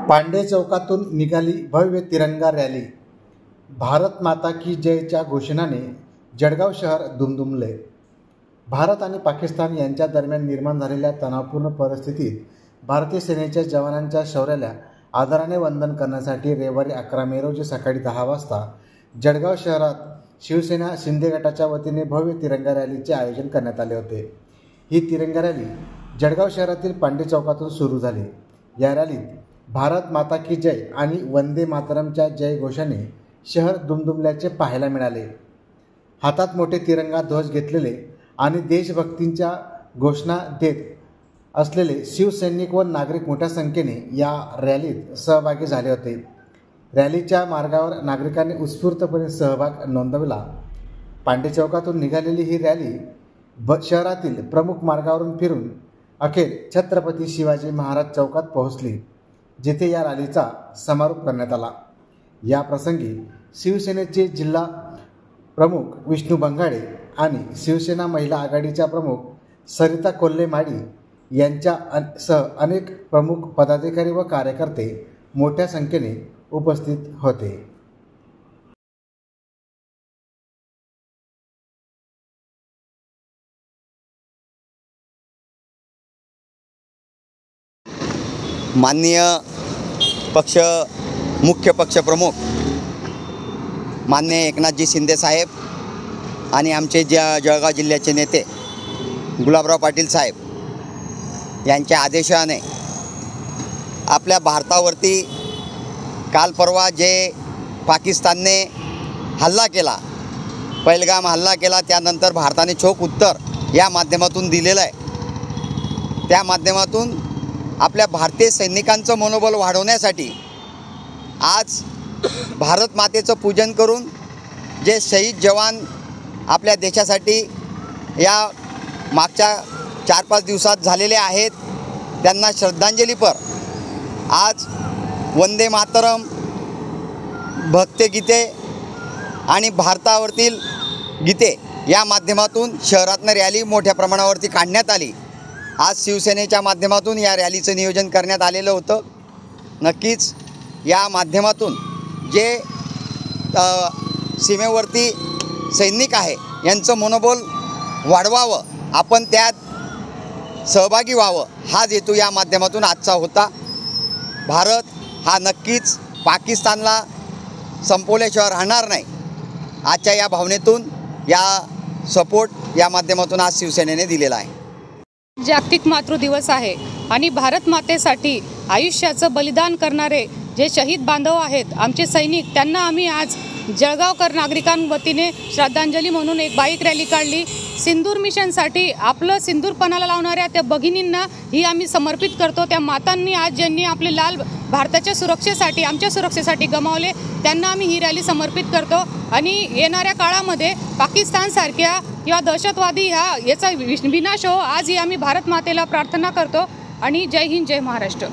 पांडे चौकातून निघाली भव्य तिरंगा रॅली। भारत माता की जयच्या घोषणाने जळगाव शहर दुमदुमले। भारत आणि पाकिस्तान यांच्या दरम्यान निर्माण झालेल्या तणावपूर्ण परिस्थितीत भारतीय सेनेच्या जवानांच्या शौर्याला आदराने वंदन करण्यासाठी रविवारी 11 मे रोजी सकाळी 10 वाजता जळगाव शहरात शिवसेना शिंदे गटाच्या वतीने भव्य तिरंगा रॅलीचे आयोजन करण्यात आले होते। ही तिरंगा रॅली जळगाव शहरातील पांडे चौकातून सुरू झाली। या रॅलीत भारत माता की जय आणि वंदे मातरमच्या जय घोषाने शहर दुमदुमल्याचे पाहायला मिळाले। हातात मोठे तिरंगा ध्वज घेतलेले आणि देशभक्तींच्या घोषणा देत असलेले शिवसैनिक व नागरिक मोठ्या संख्येने या रॅलीत सहभागी झाले होते। रॅलीच्या मार्गावर नागरिकांनी उत्स्फूर्तपणे सहभाग नोंदवला। पांडे चौकातून निघालेली ही रॅली शहरातील प्रमुख मार्गावरून फिरून अखेर छत्रपती शिवाजी महाराज चौकात पोहोचली, जिथे या रॅलीचा समारोप करण्यात आला। या प्रसंगी शिवसेनेचे जिल्हा प्रमुख विष्णू बंगाडे आणि शिवसेना महिला आघाडीच्या प्रमुख सरिता कोल्हे माडी यांच्यासह अनेक प्रमुख पदाधिकारी व कार्यकर्ते मोठ्या संख्येने उपस्थित होते। माननीय मुख्य पक्षप्रमुख माननीय एकनाथजी शिंदे साहेब आणि आमचे जळगाव जिल्ह्याचे नेते गुलाबराव पाटील साहेब यांच्या आदेशाने आपल्या भारतावरती काल परवा जे पाकिस्तानने हल्ला केला, पहलगाम हल्ला केला, त्यानंतर भारताने चोख उत्तर या माध्यमातून दिलेलं आहे। त्या माध्यमातून आपल्या भारतीय सैनिकांचं मनोबल वाढवण्यासाठी आज भारत मातेचं पूजन करून जे शहीद जवान आपल्या देशासाठी या मागच्या 4-5 दिवसात झालेले आहेत, त्यांना श्रद्धांजलीपर आज वंदे मातरम, भक्तगीते आणि भारतावरील गीते या माध्यमातून शहरातनं रॅली मोठ्या प्रमाणावरती काढण्यात आली। आज शिवसेनेच्या माध्यमातून या रॅलीचं नियोजन करण्यात आलेलं होतं। नक्कीच या माध्यमातून जे सीमेवरती सैनिक आहे यांचं मनोबल वाढवावं, आपण त्यात सहभागी व्हावं, हा हेतू या माध्यमातून आजचा होता। भारत हा नक्कीच पाकिस्तानला संपवल्याशिवाय राहणार नाही, आजच्या या भावनेतून या सपोर्ट या माध्यमातून आज शिवसेनेने दिलेला आहे। जागतिक मातृदिवस आहे आणि भारत मातेसाठी आयुष्याचं बलिदान करणारे जे शहीद बांधव आहेत, आमचे सैनिक, त्यांना आम्ही आज जळगावकर नागरिकांवतीने श्रद्धांजली म्हणून एक बाईक रॅली काढली। सिंदूर मिशनसाठी आपलं सिंदूरपणाला लावणाऱ्या त्या भगिनींना ही आम्ही समर्पित करतो। त्या मातांनी आज ज्यांनी आपले लाल भारताच्या सुरक्षेसाठी, आमच्या सुरक्षेसाठी गमावले, त्यांना आम्ही ही रॅली समर्पित करतो। आणि येणाऱ्या काळामध्ये पाकिस्तानसारख्या किंवा दहशतवादी याचा विनाश हो, आज ही आम्ही भारत मातेला प्रार्थना करतो। आणि जय हिंद, जय महाराष्ट्र।